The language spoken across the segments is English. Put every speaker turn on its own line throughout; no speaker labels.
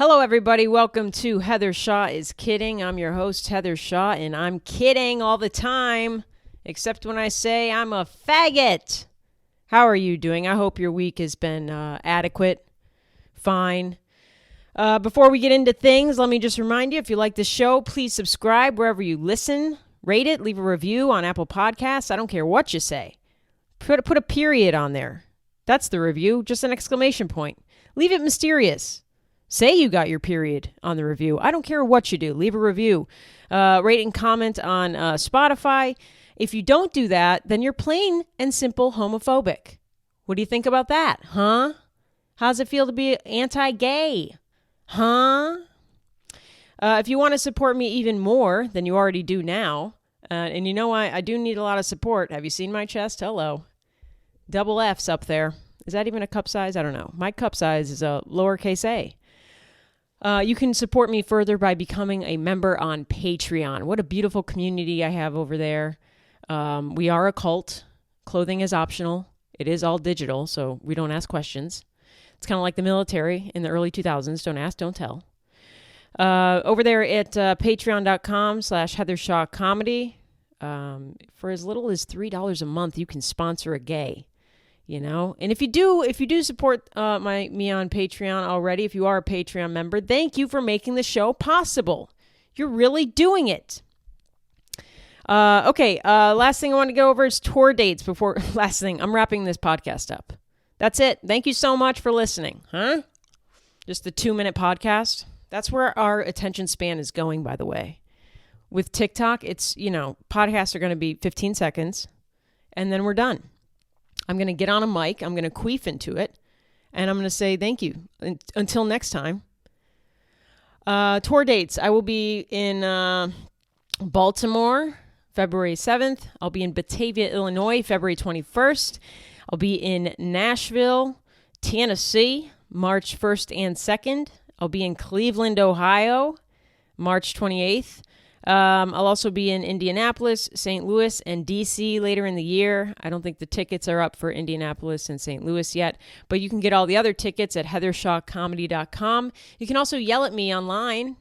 Hello, everybody. Welcome to Heather Shaw is Kidding. I'm your host, Heather Shaw, and I'm kidding all the time, except when I say I'm a faggot. How are you doing? I hope your week has been adequate, fine. Before we get into things, let me just remind you, if you like the show, please subscribe wherever you listen. Rate it, leave a review on Apple Podcasts. I don't care what you say. Put a period on there. That's the review, just an exclamation point. Leave it mysterious. Say you got your period on the review. I don't care what you do. Leave a review. Rate and comment on Spotify. If you don't do that, then you're plain and simple homophobic. What do you think about that? Huh? How's it feel to be anti-gay? Huh? If you want to support me even more than you already do now, and you know I do need a lot of support. Have you seen my chest? Hello. Double F's up there. Is that even a cup size? I don't know. My cup size is a lowercase a. You can support me further by becoming a member on Patreon. What a beautiful community I have over there. We are a cult. Clothing is optional. It is all digital, so we don't ask questions. It's kind of like the military in the early 2000s. Don't ask, don't tell. Over there at patreon.com/Heather Shaw Comedy. For as little as $3 a month, you can sponsor a gay. You know, and if you do support me on Patreon already, if you are a Patreon member, thank you for making the show possible. You're really doing it. Okay. Last thing I want to go over is tour dates last thing. I'm wrapping this podcast up. That's it. Thank you so much for listening. Huh? Just the 2-minute podcast. That's where our attention span is going, by the way. With TikTok, it's, podcasts are going to be 15 seconds and then we're done. I'm going to get on a mic. I'm going to queef into it. And I'm going to say thank you. Until next time. Tour dates. I will be in Baltimore, February 7th. I'll be in Batavia, Illinois, February 21st. I'll be in Nashville, Tennessee, March 1st and 2nd. I'll be in Cleveland, Ohio, March 28th. I'll also be in Indianapolis, St. Louis, and D.C. later in the year. I don't think the tickets are up for Indianapolis and St. Louis yet, but you can get all the other tickets at heathershawcomedy.com. You can also yell at me online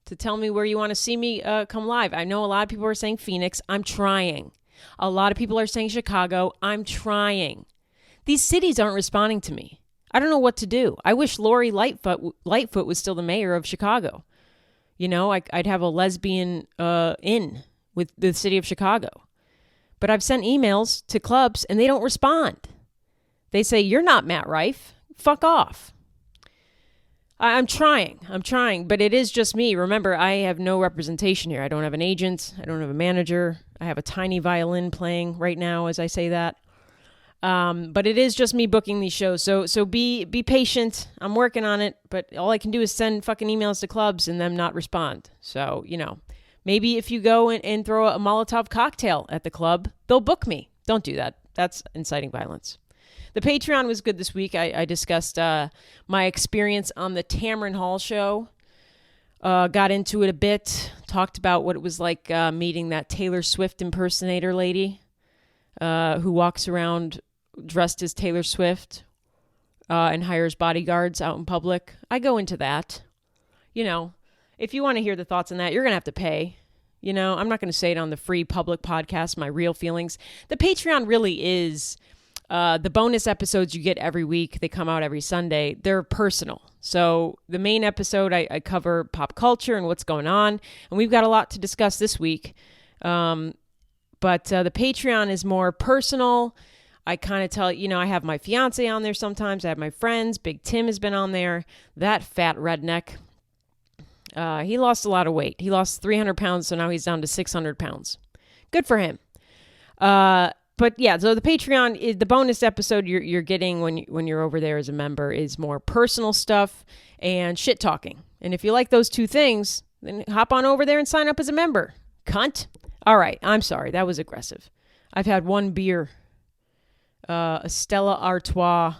to tell me where you want to see me come live. I know a lot of people are saying Phoenix. I'm trying. A lot of people are saying Chicago. I'm trying. These cities aren't responding to me. I don't know what to do. I wish Lori Lightfoot was still the mayor of Chicago. You know, I'd have a lesbian in with the city of Chicago. But I've sent emails to clubs and they don't respond. They say, you're not Matt Rife. Fuck off. I'm trying, but it is just me. Remember, I have no representation here. I don't have an agent. I don't have a manager. I have a tiny violin playing right now as I say that. But it is just me booking these shows. So be patient. I'm working on it, but all I can do is send fucking emails to clubs and them not respond. So, maybe if you go and throw a Molotov cocktail at the club, they'll book me. Don't do that. That's inciting violence. The Patreon was good this week. I discussed, my experience on the Tamron Hall show. Got into it a bit, talked about what it was like, meeting that Taylor Swift impersonator lady, who walks around dressed as Taylor Swift and hires bodyguards out in public. I go into that. If you want to hear the thoughts on that, you're going to have to pay. I'm not going to say it on the free public podcast, my real feelings. The Patreon really is the bonus episodes you get every week. They come out every Sunday. They're personal. So the main episode, I cover pop culture and what's going on. And we've got a lot to discuss this week. But the Patreon is more personal. I kind of tell, I have my fiance on there sometimes. I have my friends. Big Tim has been on there. That fat redneck. He lost a lot of weight. He lost 300 pounds, so now he's down to 600 pounds. Good for him. But yeah, so the Patreon is the bonus episode you're getting when you're over there as a member is more personal stuff and shit talking. And if you like those two things, then hop on over there and sign up as a member. Cunt. All right, I'm sorry. That was aggressive. I've had one beer, a Stella Artois,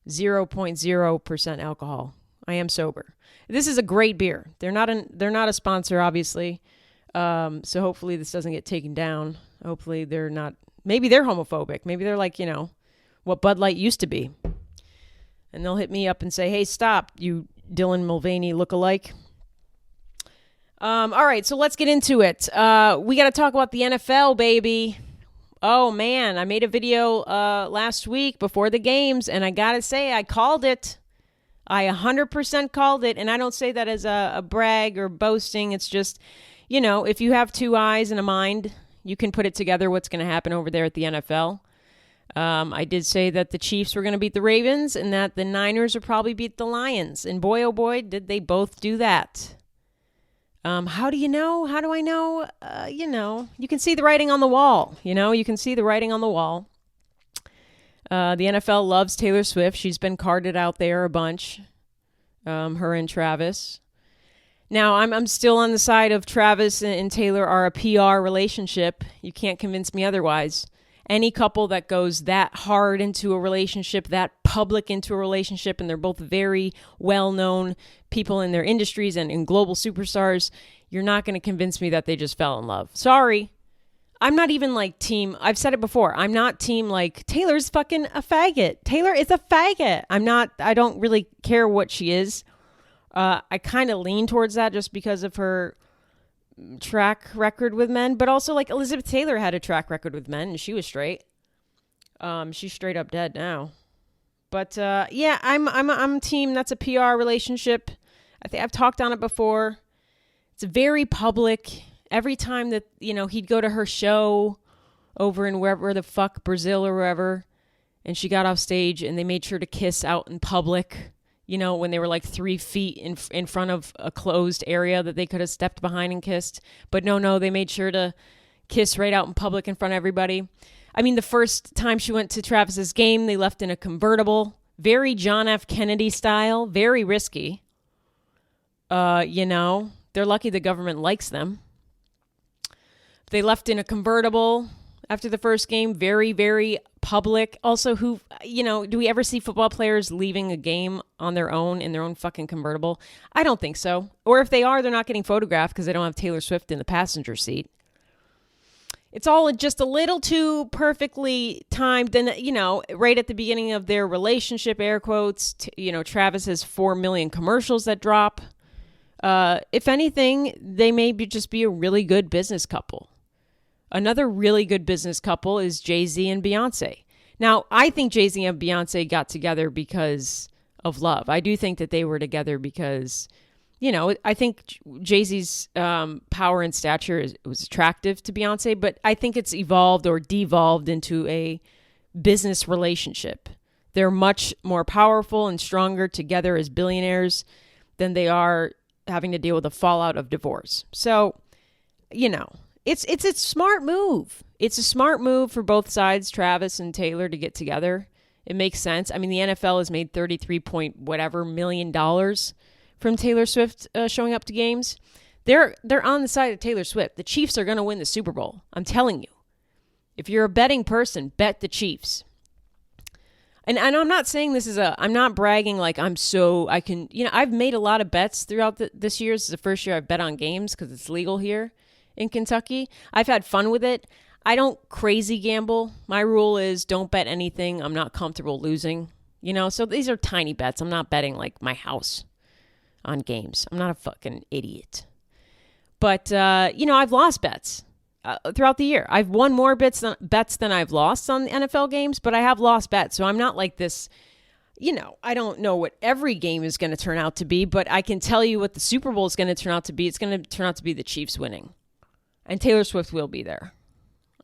0.0% alcohol. I am sober. This is a great beer. They're not a sponsor, obviously. So hopefully this doesn't get taken down. Hopefully they're not. Maybe they're homophobic. Maybe they're like, what Bud Light used to be. And they'll hit me up and say, hey, stop, you Dylan Mulvaney lookalike. All right, so let's get into it. We got to talk about the NFL, baby. Oh, man, I made a video last week before the games, and I got to say, I called it. I 100% called it, and I don't say that as a brag or boasting. It's just, if you have two eyes and a mind, you can put it together what's going to happen over there at the NFL. I did say that the Chiefs were going to beat the Ravens and that the Niners would probably beat the Lions. And boy, oh boy, did they both do that. How do you know? How do I know? You can see the writing on the wall. You can see the writing on the wall. The NFL loves Taylor Swift. She's been carded out there a bunch. Her and Travis. Now, I'm still on the side of Travis and Taylor are a PR relationship. You can't convince me otherwise. Any couple that goes that hard into a relationship, that public into a relationship, and they're both very well-known people in their industries and in global superstars, you're not going to convince me that they just fell in love. Sorry. I'm not even like team, I've said it before, I'm not team like, Taylor's fucking a faggot. Taylor is a faggot. I don't really care what she is. I kind of lean towards that just because of her track record with men, but also like Elizabeth Taylor had a track record with men and she was straight. She's straight up dead now. But yeah, I'm team. That's a PR relationship. I think I've talked on it before. It's very public. Every time that he'd go to her show over in wherever the fuck, Brazil or wherever, and she got off stage and they made sure to kiss out in public. When they were like 3 feet in front of a closed area that they could have stepped behind and kissed. But no, they made sure to kiss right out in public in front of everybody. I mean, the first time she went to Travis's game, they left in a convertible. Very John F. Kennedy style. Very risky. They're lucky the government likes them. They left in a convertible after the first game. Very, very public. Also, do we ever see football players leaving a game on their own in their own fucking convertible? I don't think so. Or if they are, they're not getting photographed because they don't have Taylor Swift in the passenger seat. It's all just a little too perfectly timed. And, right at the beginning of their relationship, air quotes, Travis has 4 million commercials that drop. If anything, they may just be a really good business couple. Another really good business couple is Jay-Z and Beyonce. Now, I think Jay-Z and Beyonce got together because of love. I do think that they were together because, I think Jay-Z's power and stature was attractive to Beyonce, but I think it's evolved or devolved into a business relationship. They're much more powerful and stronger together as billionaires than they are having to deal with the fallout of divorce. So, It's a smart move. It's a smart move for both sides, Travis and Taylor, to get together. It makes sense. I mean, the NFL has made $33 whatever million from Taylor Swift showing up to games. They're on the side of Taylor Swift. The Chiefs are going to win the Super Bowl. I'm telling you. If you're a betting person, bet the Chiefs. And I'm not saying I'm not bragging like I've made a lot of bets throughout this year. This is the first year I've bet on games because it's legal here in Kentucky. I've had fun with it. I don't crazy gamble. My rule is don't bet anything I'm not comfortable losing. So these are tiny bets. I'm not betting like my house on games. I'm not a fucking idiot. But, I've lost bets throughout the year. I've won more bets than I've lost on the NFL games, but I have lost bets. So I'm not like this, I don't know what every game is going to turn out to be, but I can tell you what the Super Bowl is going to turn out to be. It's going to turn out to be the Chiefs winning. And Taylor Swift will be there.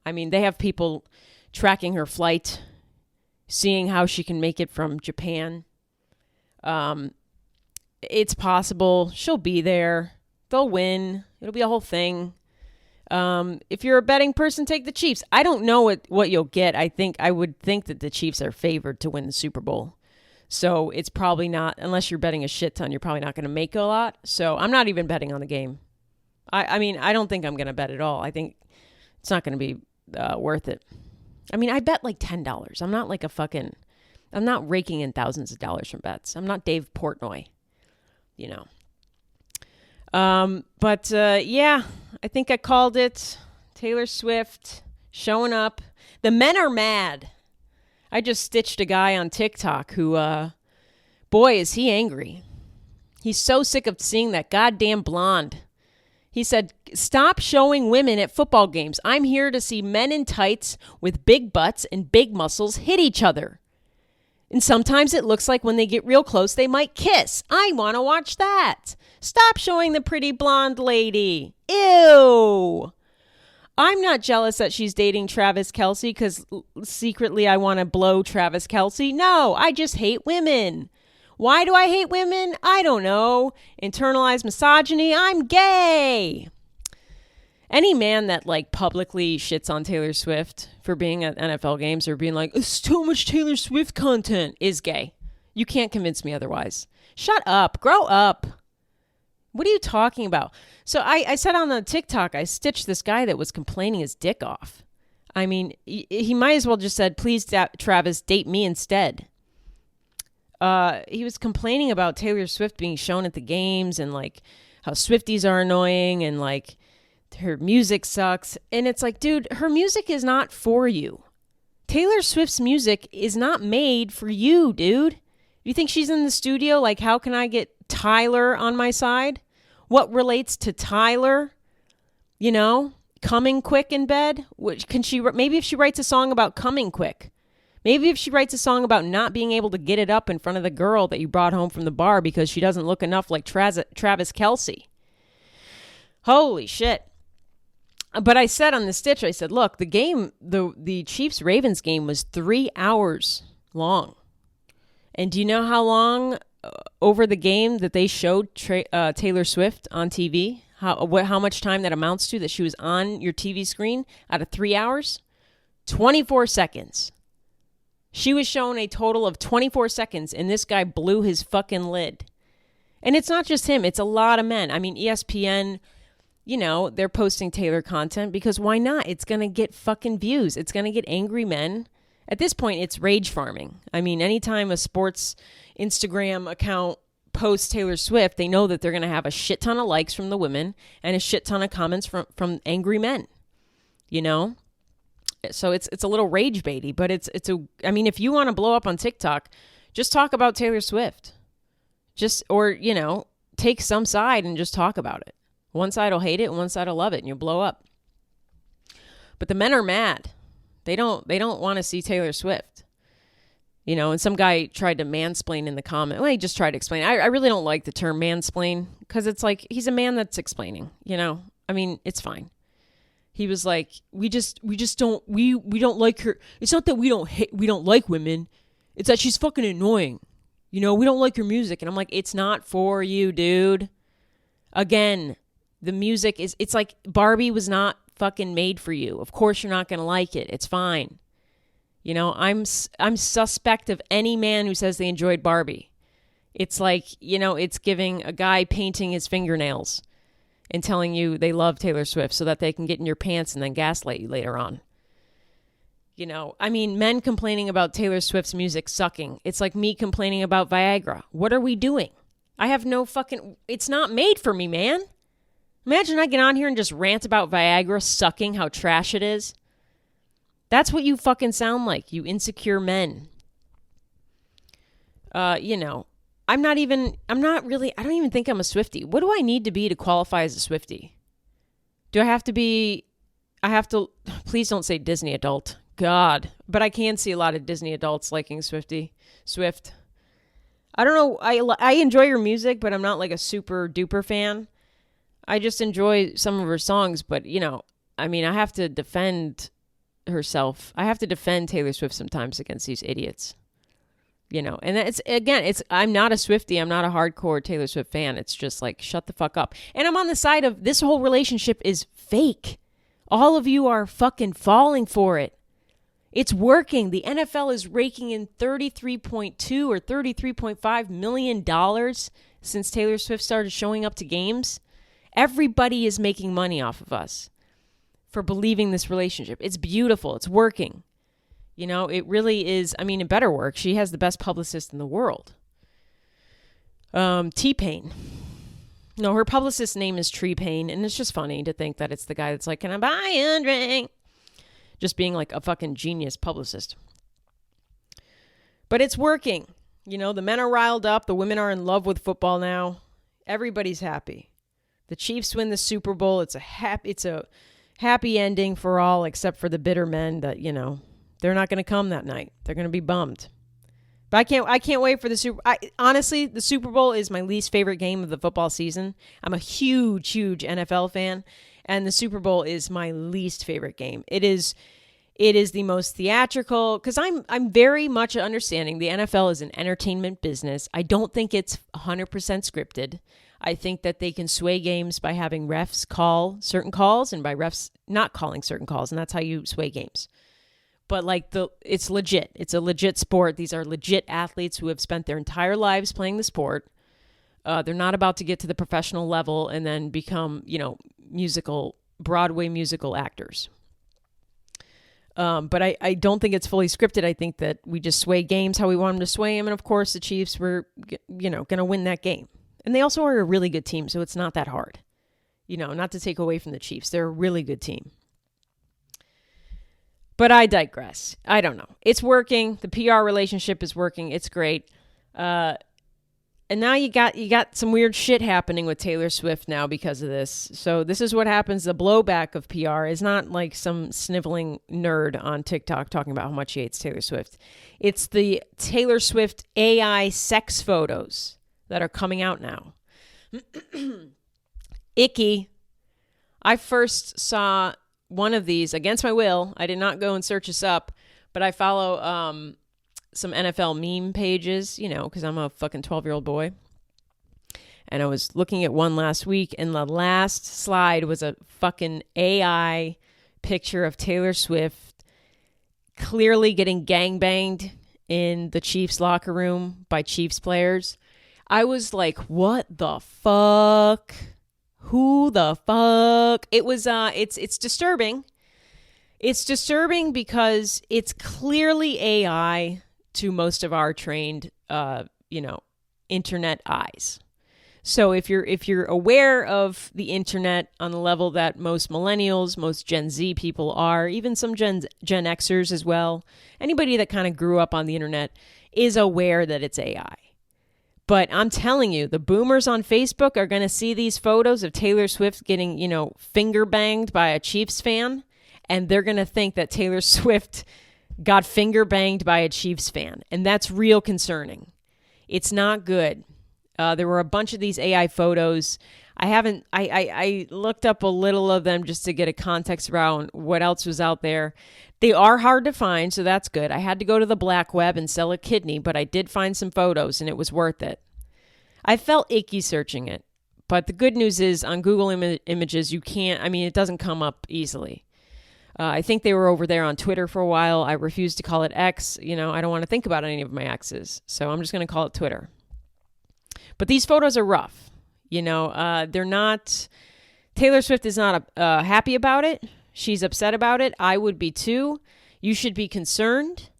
I mean, they have people tracking her flight, seeing how she can make it from Japan. It's possible. She'll be there. They'll win. It'll be a whole thing. If you're a betting person, take the Chiefs. I don't know what you'll get. I would think that the Chiefs are favored to win the Super Bowl. So it's probably not, unless you're betting a shit ton, you're probably not going to make a lot. So I'm not even betting on the game. I mean, I don't think I'm going to bet at all. I think it's not going to be worth it. I mean, I bet like $10. I'm not like I'm not raking in thousands of dollars from bets. I'm not Dave Portnoy, But yeah, I think I called it. Taylor Swift showing up. The men are mad. I just stitched a guy on TikTok who, boy, is he angry. He's so sick of seeing that goddamn blonde. He said, stop showing women at football games. I'm here to see men in tights with big butts and big muscles hit each other. And sometimes it looks like when they get real close, they might kiss. I want to watch that. Stop showing the pretty blonde lady. Ew. I'm not jealous that she's dating Travis Kelce because secretly I want to blow Travis Kelce. No, I just hate women. Why do I hate women? I don't know. Internalized misogyny. I'm gay. Any man that like publicly shits on Taylor Swift for being at NFL games or being like, it's too much Taylor Swift content is gay. You can't convince me otherwise. Shut up. Grow up. What are you talking about? So I said on the TikTok, I stitched this guy that was complaining his dick off. I mean, he might as well just said, please, Travis, date me instead. He was complaining about Taylor Swift being shown at the games and like how Swifties are annoying and like her music sucks. And it's like, dude, her music is not for you. Taylor Swift's music is not made for you, dude. You think she's in the studio? Like, how can I get Tyler on my side? What relates to Tyler? You know, coming quick in bed? Which can she? Maybe if she writes a song about coming quick. Maybe if she writes a song about not being able to get it up in front of the girl that you brought home from the bar because she doesn't look enough like Travis Kelce. Holy shit. But I said on the stitch, I said, look, the game, the Chiefs-Ravens game was 3 hours long. And do you know how long over the game that they showed Taylor Swift on TV? How much time that amounts to that she was on your TV screen out of 3 hours? 24 seconds. She was shown a total of 24 seconds, and this guy blew his fucking lid. And it's not just him. It's a lot of men. I mean, ESPN, you know, they're posting Taylor content because why not? It's going to get fucking views. It's going to get angry men. At this point, it's rage farming. I mean, anytime a sports Instagram account posts Taylor Swift, they know that they're going to have a shit ton of likes from the women and a shit ton of comments from angry men, you know? So it's a little rage baity, but I mean, if you want to blow up on TikTok, just talk about Taylor Swift. Or, you know, take some side and just talk about it. One side will hate it and one side will love it and you'll blow up. But the men are mad. They don't want to see Taylor Swift. You know, and some guy tried to mansplain in the comment. Well, he just tried to explain. I really don't like the term mansplain because it's like he's a man that's explaining, you know. I mean, it's fine. He was like, we don't like her. It's not that we don't like women. It's that she's fucking annoying. You know, we don't like her music. And I'm like, it's not for you, dude. Again, the music it's like Barbie was not fucking made for you. Of course you're not going to like it. It's fine. You know, I'm suspect of any man who says they enjoyed Barbie. It's like, you know, it's giving a guy painting his fingernails and telling you they love Taylor Swift so that they can get in your pants and then gaslight you later on. You know, I mean, men complaining about Taylor Swift's music sucking. It's like me complaining about Viagra. What are we doing? I have no fucking... It's not made for me, man. Imagine I get on here and just rant about Viagra sucking, how trash it is. That's what you fucking sound like, you insecure men. You know, I don't even think I'm a Swiftie. What do I need to be to qualify as a Swiftie? Please don't say Disney adult. God. But I can see a lot of Disney adults liking Swift. I don't know. I enjoy her music, but I'm not like a super duper fan. I just enjoy some of her songs, but you know, I mean, I have to defend herself. I have to defend Taylor Swift sometimes against these idiots. You know, and I'm not a Swiftie. I'm not a hardcore Taylor Swift fan. It's just like, shut the fuck up. And I'm on the side of this whole relationship is fake. All of you are fucking falling for it. It's working. The NFL is raking in $33.2 or $33.5 million since Taylor Swift started showing up to games. Everybody is making money off of us for believing this relationship. It's beautiful. It's working. You know, it really is. I mean, it better work. She has the best publicist in the world. T-Pain. No, her publicist's name is Tree-Pain, and it's just funny to think that it's the guy that's like, can I buy a drink? Just being like a fucking genius publicist. But it's working. You know, the men are riled up. The women are in love with football now. Everybody's happy. The Chiefs win the Super Bowl. It's a happy ending for all except for the bitter men that, they're not going to come that night. They're going to be bummed. But I can't wait for the honestly, the Super Bowl is my least favorite game of the football season. I'm a huge NFL fan, and the Super Bowl is my least favorite game. It is the most theatrical, because I'm very much understanding the NFL is an entertainment business. I don't think it's 100% scripted. I think that they can sway games by having refs call certain calls and by refs not calling certain calls, and that's how you sway games. But it's legit. It's a legit sport. These are legit athletes who have spent their entire lives playing the sport. They're not about to get to the professional level and then become, Broadway musical actors. But I don't think it's fully scripted. I think that we just sway games how we want them to sway them. And of course, the Chiefs were, going to win that game. And they also are a really good team, so it's not that hard. Not to take away from the Chiefs. They're a really good team. But I digress. I don't know. It's working. The PR relationship is working. It's great. And now you got some weird shit happening with Taylor Swift now because of this. So this is what happens. The blowback of PR is not like some sniveling nerd on TikTok talking about how much he hates Taylor Swift. It's the Taylor Swift AI sex photos that are coming out now. Icky. I first saw one of these against my will. I did not go and search this up, but I follow some NFL meme pages, because I'm a fucking 12-year-old boy. And I was looking at one last week, and the last slide was a fucking AI picture of Taylor Swift clearly getting gangbanged in the Chiefs locker room by Chiefs players. I was like, what the fuck? Who the fuck? It was, it's disturbing. It's disturbing because it's clearly AI to most of our trained, internet eyes. So if you're aware of the internet on the level that most millennials, most Gen Z people are, even some Gen Xers as well, anybody that kind of grew up on the internet is aware that it's AI. But I'm telling you, the boomers on Facebook are going to see these photos of Taylor Swift getting, finger banged by a Chiefs fan, and they're going to think that Taylor Swift got finger banged by a Chiefs fan. And that's real concerning. It's not good. There were a bunch of these AI photos. I looked up a little of them just to get a context around what else was out there. They are hard to find, so that's good. I had to go to the black web and sell a kidney, but I did find some photos, and it was worth it. I felt icky searching it, but the good news is on Google Images, you can't, it doesn't come up easily. I think they were over there on Twitter for a while. I refuse to call it X. I don't want to think about any of my exes, so I'm just going to call it Twitter. But these photos are rough. They're not, Taylor Swift is not happy about it. She's upset about it. I would be too. You should be concerned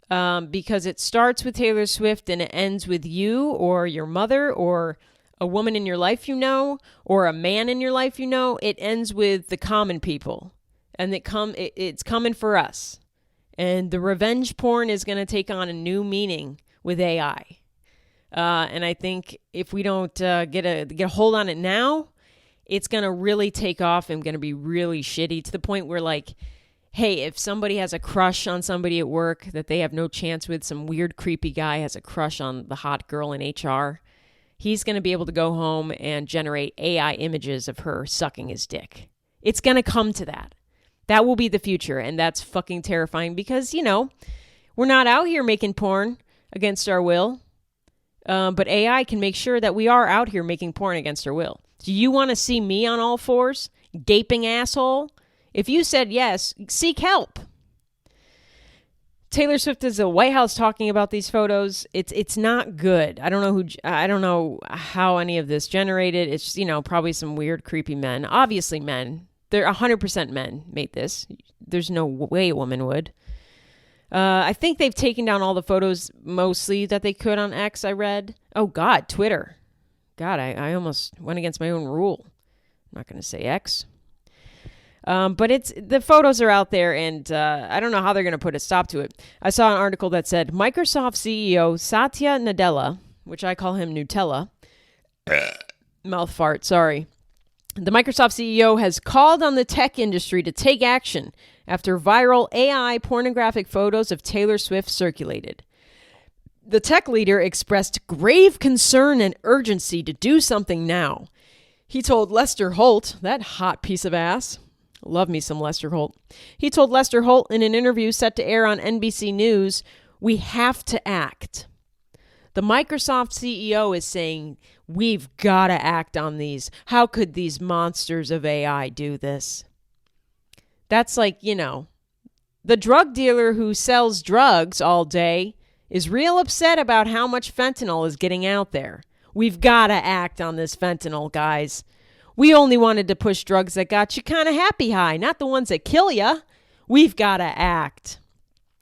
because it starts with Taylor Swift and it ends with you or your mother or a woman in your life or a man in your life It ends with the common people, and it's coming for us. And the revenge porn is going to take on a new meaning with AI. And I think if we don't get a hold on it now, it's going to really take off and going to be really shitty to the point where, hey, if somebody has a crush on somebody at work that they have no chance with, some weird, creepy guy has a crush on the hot girl in HR, he's going to be able to go home and generate AI images of her sucking his dick. It's going to come to that. That will be the future, and that's fucking terrifying because, we're not out here making porn against our will. But AI can make sure that we are out here making porn against our will. Do you want to see me on all fours? Gaping asshole? If you said yes, seek help. Taylor Swift is the White House talking about these photos. It's not good. I don't know how any of this generated. It's probably some weird creepy men. Obviously men. They're 100% men made this. There's no way a woman would. I think they've taken down all the photos mostly that they could on X, I read. Oh, God, Twitter. God, I almost went against my own rule. I'm not going to say X. But the photos are out there, and I don't know how they're going to put a stop to it. I saw an article that said Microsoft CEO Satya Nadella, which I call him Nutella, Mouth fart, sorry. The Microsoft CEO has called on the tech industry to take action after viral AI pornographic photos of Taylor Swift circulated. The tech leader expressed grave concern and urgency to do something now. He told Lester Holt, that hot piece of ass, love me some Lester Holt. He told Lester Holt in an interview set to air on NBC News, "We have to act." The Microsoft CEO is saying, we've got to act on these. How could these monsters of AI do this? That's like, the drug dealer who sells drugs all day is real upset about how much fentanyl is getting out there. We've got to act on this fentanyl, guys. We only wanted to push drugs that got you kind of happy high, not the ones that kill you. We've got to act.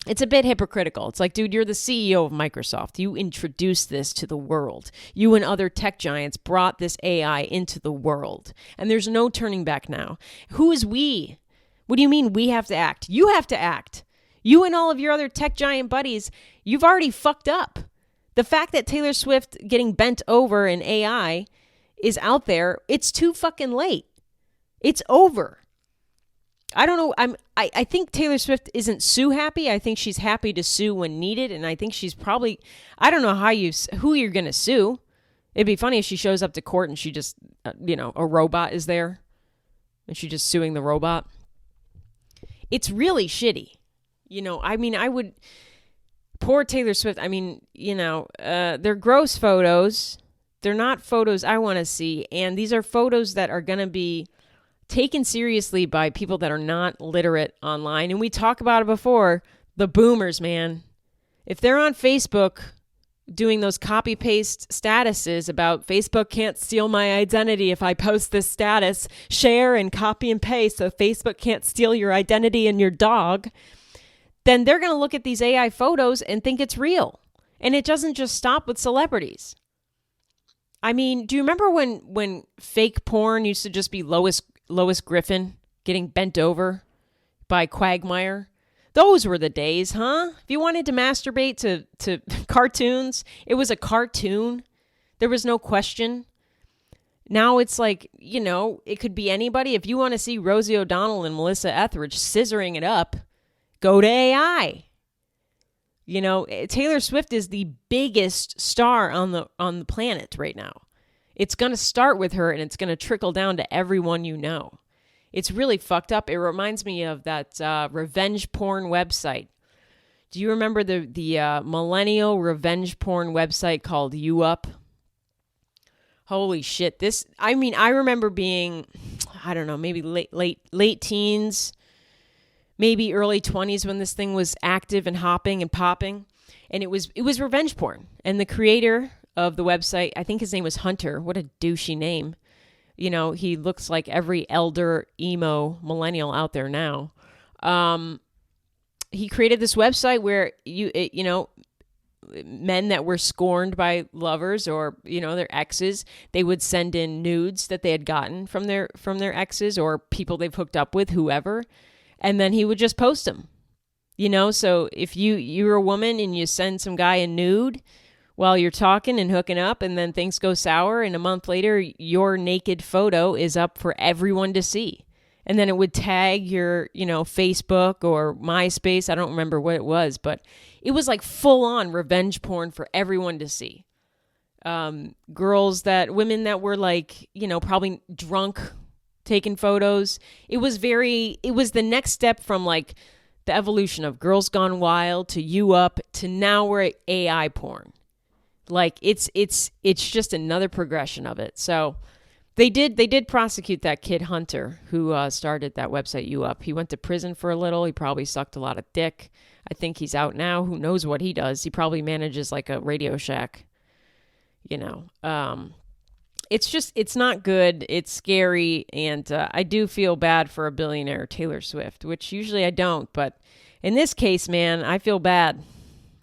It's a bit hypocritical. It's like, dude, you're the CEO of Microsoft. You introduced this to the world. You and other tech giants brought this AI into the world. And there's no turning back now. Who is we? What do you mean we have to act? You have to act. You and all of your other tech giant buddies, you've already fucked up. The fact that Taylor Swift getting bent over in AI is out there, it's too fucking late. It's over. I don't know. I think Taylor Swift isn't sue happy. I think she's happy to sue when needed. And I think she's probably, I don't know who you're going to sue. It'd be funny if she shows up to court and she just, a robot is there and she's just suing the robot. It's really shitty. Poor Taylor Swift. They're gross photos. They're not photos I want to see. And these are photos that are going to be taken seriously by people that are not literate online. And we talk about it before, the boomers, man. If they're on Facebook doing those copy paste statuses about Facebook can't steal my identity if I post this status, share and copy and paste so Facebook can't steal your identity and your dog, then they're going to look at these AI photos and think it's real. And it doesn't just stop with celebrities. I mean, do you remember when fake porn used to just be Lois Griffin getting bent over by Quagmire? Those were the days, huh? If you wanted to masturbate to cartoons, it was a cartoon. There was no question. Now it's like, it could be anybody. If you want to see Rosie O'Donnell and Melissa Etheridge scissoring it up, go to AI. Taylor Swift is the biggest star on the planet right now. It's going to start with her and it's going to trickle down to everyone you know. It's really fucked up. It reminds me of that revenge porn website. Do you remember the millennial revenge porn website called You Up? Holy shit. I remember being, I don't know, maybe late teens, maybe early 20s when this thing was active and hopping and popping. And it was revenge porn. And the creator of the website, I think his name was Hunter. What a douchey name. He looks like every elder emo millennial out there now. He created this website where men that were scorned by lovers or, their exes, they would send in nudes that they had gotten from their exes or people they've hooked up with, whoever. And then he would just post them, so if you're a woman and you send some guy a nude while you're talking and hooking up and then things go sour and a month later, your naked photo is up for everyone to see. And then it would tag your, Facebook or MySpace. I don't remember what it was, but it was like full on revenge porn for everyone to see. Women that were like, probably drunk, taking photos. It was the next step from like the evolution of Girls Gone Wild to You Up to now we're at AI porn. Like it's just another progression of it. So they did prosecute that kid Hunter who started that website You Up. He went to prison for a little. He probably sucked a lot of dick. I think he's out now. Who knows what he does? He probably manages like a Radio Shack. It's not good. It's scary. And I do feel bad for a billionaire, Taylor Swift, which usually I don't. But in this case, man, I feel bad.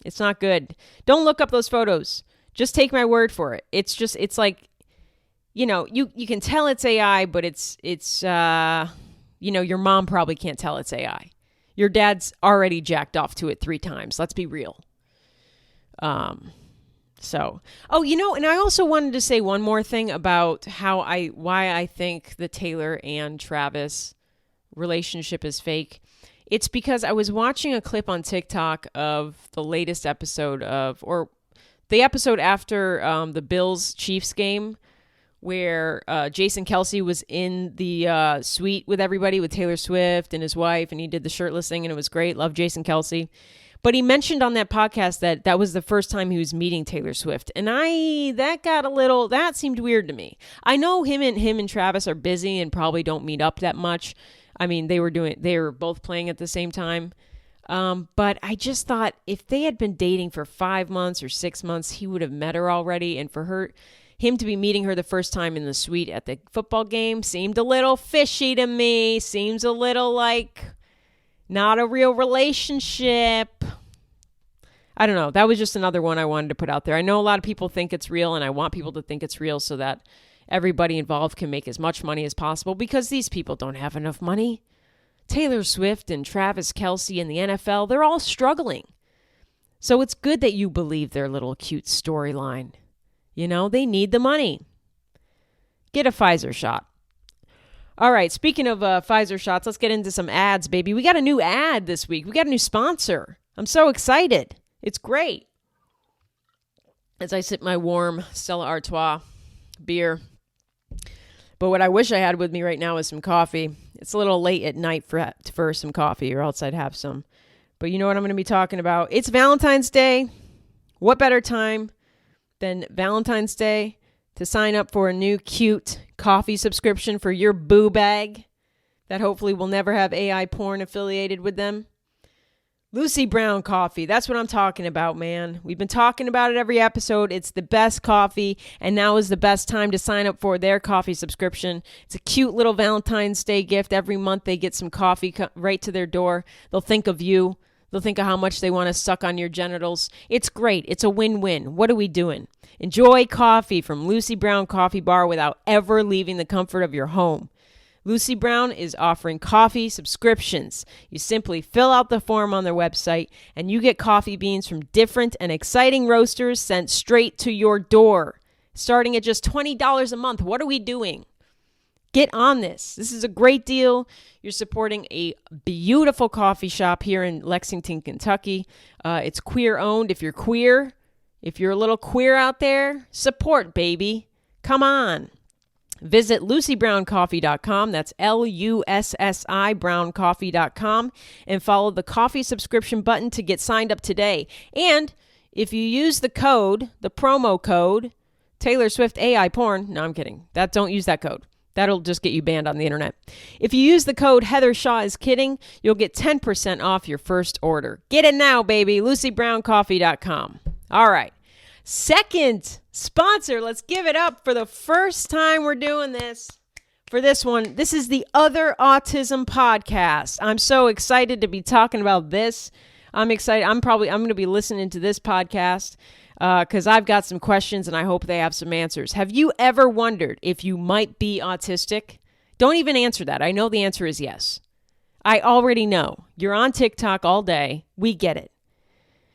It's not good. Don't look up those photos. Just take my word for it. It's like, you can tell it's AI, but it's your mom probably can't tell it's AI. Your dad's already jacked off to it 3 times. Let's be real. So, and I also wanted to say one more thing about why I think the Taylor and Travis relationship is fake. It's because I was watching a clip on TikTok of the latest episode or the episode after the Bills-Chiefs game, where Jason Kelce was in the suite with everybody, with Taylor Swift and his wife, and he did the shirtless thing, and it was great. Love Jason Kelce. But he mentioned on that podcast that was the first time he was meeting Taylor Swift. And that seemed weird to me. I know him and Travis are busy and probably don't meet up that much. I mean, they were both playing at the same time. But I just thought if they had been dating for 5 months or 6 months, he would have met her already. And for him to be meeting her the first time in the suite at the football game seemed a little fishy to me. Seems a little like not a real relationship. I don't know. That was just another one I wanted to put out there. I know a lot of people think it's real, and I want people to think it's real so that everybody involved can make as much money as possible, because these people don't have enough money. Taylor Swift and Travis Kelce in the NFL, they're all struggling. So it's good that you believe their little cute storyline. They need the money. Get a Pfizer shot. All right, speaking of Pfizer shots, let's get into some ads, baby. We got a new ad this week. We got a new sponsor. I'm so excited. It's great. As I sip my warm Stella Artois beer. But what I wish I had with me right now is some coffee. It's a little late at night for some coffee, or else I'd have some. But you know what I'm going to be talking about? It's Valentine's Day. What better time than Valentine's Day to sign up for a new cute coffee subscription for your boo bag that hopefully will never have AI porn affiliated with them? Lucy Brown coffee. That's what I'm talking about, man. We've been talking about it every episode. It's the best coffee, and now is the best time to sign up for their coffee subscription. It's a cute little Valentine's Day gift. Every month they get some coffee right to their door. They'll think of you. They'll think of how much they want to suck on your genitals. It's great. It's a win-win. What are we doing? Enjoy coffee from Lucy Brown Coffee Bar without ever leaving the comfort of your home. Lucy Brown is offering coffee subscriptions. You simply fill out the form on their website, and you get coffee beans from different and exciting roasters sent straight to your door, starting at just $20 a month. What are we doing? Get on this. This is a great deal. You're supporting a beautiful coffee shop here in Lexington, Kentucky. It's queer-owned. If you're queer, if you're a little queer out there, support, baby. Come on. Visit LucyBrownCoffee.com. That's LUSSI browncoffee.com, and follow the coffee subscription button to get signed up today. And if you use the promo code, Taylor Swift AI porn, no, I'm kidding. Don't use that code. That'll just get you banned on the internet. If you use the code Heather Shaw is kidding, you'll get 10% off your first order. Get it now, baby. LucyBrownCoffee.com. All right. Second sponsor, let's give it up for the first time we're doing this. For this one, this is the Other Autism Podcast. I'm so excited to be talking about this. I'm excited. I'm going to be listening to this podcast because I've got some questions and I hope they have some answers. Have you ever wondered if you might be autistic? Don't even answer that. I know the answer is yes. I already know. You're on TikTok all day. We get it.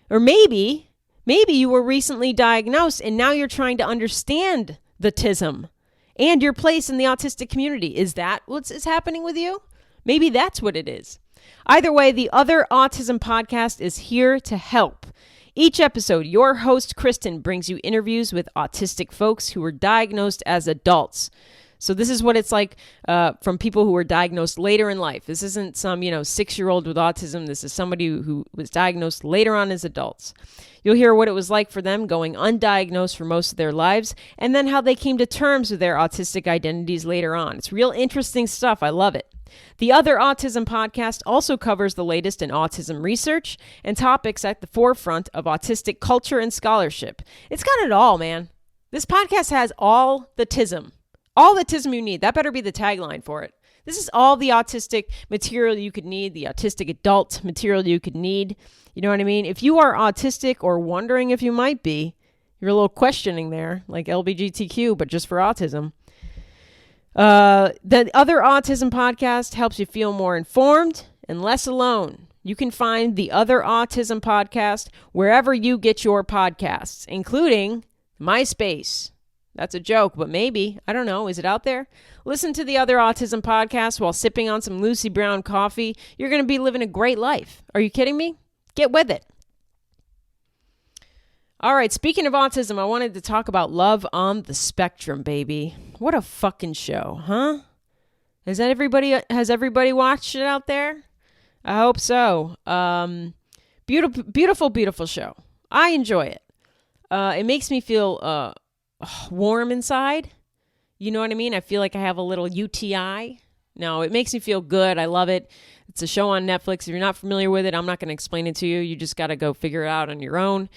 Or maybe you were recently diagnosed and now you're trying to understand the autism and your place in the autistic community. Is that what's happening with you? Maybe that's what it is. Either way, the Other Autism Podcast is here to help. Each episode, your host, Kristen, brings you interviews with autistic folks who were diagnosed as adults. So this is what it's like from people who were diagnosed later in life. This isn't some, 6-year-old with autism. This is somebody who was diagnosed later on as adults. You'll hear what it was like for them going undiagnosed for most of their lives, and then how they came to terms with their autistic identities later on. It's real interesting stuff. I love it. The Other Autism Podcast also covers the latest in autism research and topics at the forefront of autistic culture and scholarship. It's got it all, man. This podcast has all the tism. All the tism you need. That better be the tagline for it. This is all the autistic material you could need, the autistic adult material you could need. You know what I mean? If you are autistic or wondering if you might be, you're a little questioning there, like LGBTQ, but just for autism. The Other Autism Podcast helps you feel more informed and less alone. You can find the Other Autism podcast wherever you get your podcasts, including MySpace. That's a joke, but maybe. I don't know. Is it out there? Listen to the Other Autism podcast while sipping on some Lucy Brown coffee. You're going to be living a great life. Are you kidding me? Get with it. All right, speaking of autism, I wanted to talk about Love on the Spectrum, baby. What a fucking show, huh? Has everybody watched it out there? I hope so. Beautiful, beautiful, beautiful show. I enjoy it. It makes me feel warm inside. You know what I mean? I feel like I have a little UTI. No, it makes me feel good. I love it. It's a show on Netflix. If you're not familiar with it, I'm not going to explain it to you. You just got to go figure it out on your own.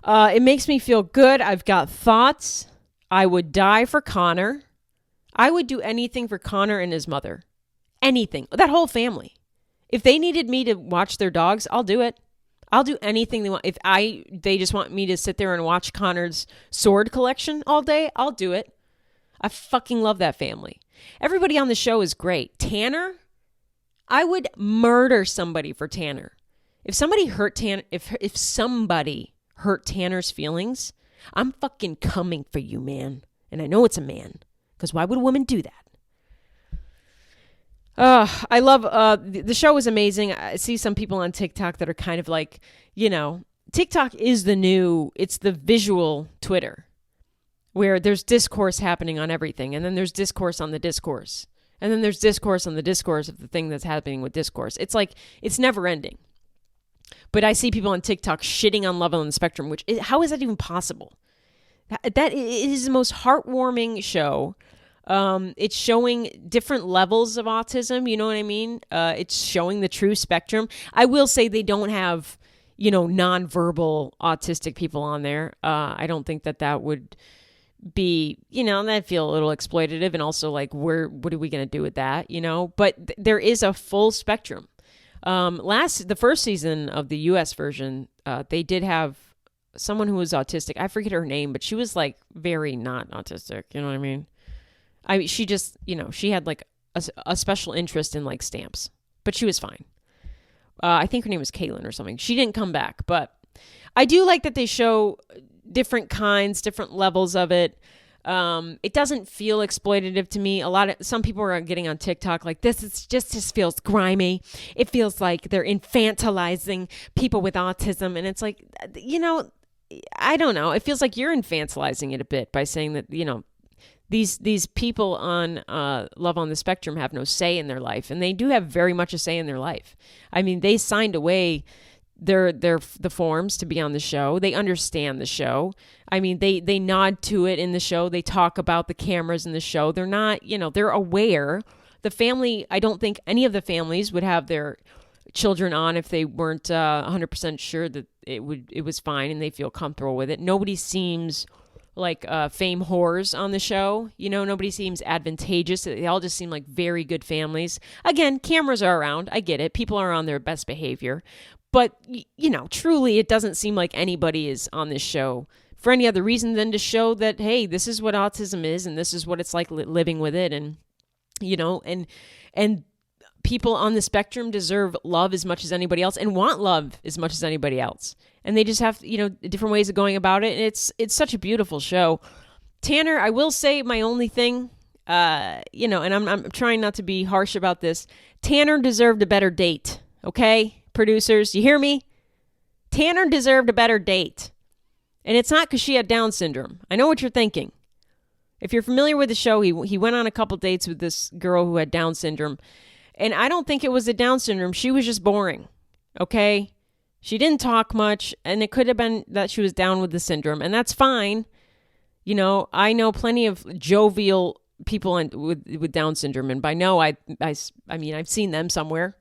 It makes me feel good. I've got thoughts. I would die for Connor. I would do anything for Connor and his mother. Anything. That whole family. If they needed me to watch their dogs, I'll do it. I'll do anything they want. If they just want me to sit there and watch Connor's sword collection all day, I'll do it. I fucking love that family. Everybody on the show is great. Tanner, I would murder somebody for Tanner. If somebody hurt if somebody hurt Tanner's feelings, I'm fucking coming for you, man. And I know it's a man, because why would a woman do that? I love, the show is amazing. I see some people on TikTok that are kind of like, TikTok is it's the visual Twitter, where there's discourse happening on everything. And then there's discourse on the discourse. And then there's discourse on the discourse of the thing that's happening with discourse. It's like, it's never ending. But I see people on TikTok shitting on Love on the Spectrum, how is that even possible? That is the most heartwarming show. It's showing different levels of autism. You know what I mean? It's showing the true spectrum. I will say they don't have, nonverbal autistic people on there. I don't think that would be, that feel a little exploitative, and also like, what are we going to do with that? But there is a full spectrum. The first season of the US version, they did have someone who was autistic. I forget her name, but she was like very not autistic. You know what I mean? She just, she had like a special interest in like stamps, but she was fine. I think her name was Caitlin or something. She didn't come back, but I do like that they show different levels of it. It doesn't feel exploitative to me. Some people are getting on TikTok like this feels grimy. It feels like they're infantilizing people with autism. And it's like, I don't know. It feels like you're infantilizing it a bit by saying that, these people on Love on the Spectrum have no say in their life, and they do have very much a say in their life. I mean, they signed away the forms to be on the show. They understand the show. I mean, they nod to it in the show. They talk about the cameras in the show. They're not, they're aware. The family, I don't think any of the families would have their children on if they weren't 100% sure that it was fine and they feel comfortable with it. Nobody seems like fame whores on the show. Nobody seems advantageous. They all just seem like very good families. Again, cameras are around. I get it. People are on their best behavior. But, truly, it doesn't seem like anybody is on this show for any other reason than to show that, hey, this is what autism is, and this is what it's like living with it. And, and people on the spectrum deserve love as much as anybody else and want love as much as anybody else. And they just have, different ways of going about it. And it's such a beautiful show. Tanner, I will say my only thing, and I'm trying not to be harsh about this. Tanner deserved a better date. Okay, producers, you hear me? Tanner deserved a better date. And it's not because she had Down syndrome. I know what you're thinking. If you're familiar with the show, he went on a couple dates with this girl who had Down syndrome. And I don't think it was the Down syndrome. She was just boring. Okay? She didn't talk much, and it could have been that she was down with the syndrome, and that's fine. I know plenty of jovial people with Down syndrome, and by no, I mean, I've seen them somewhere.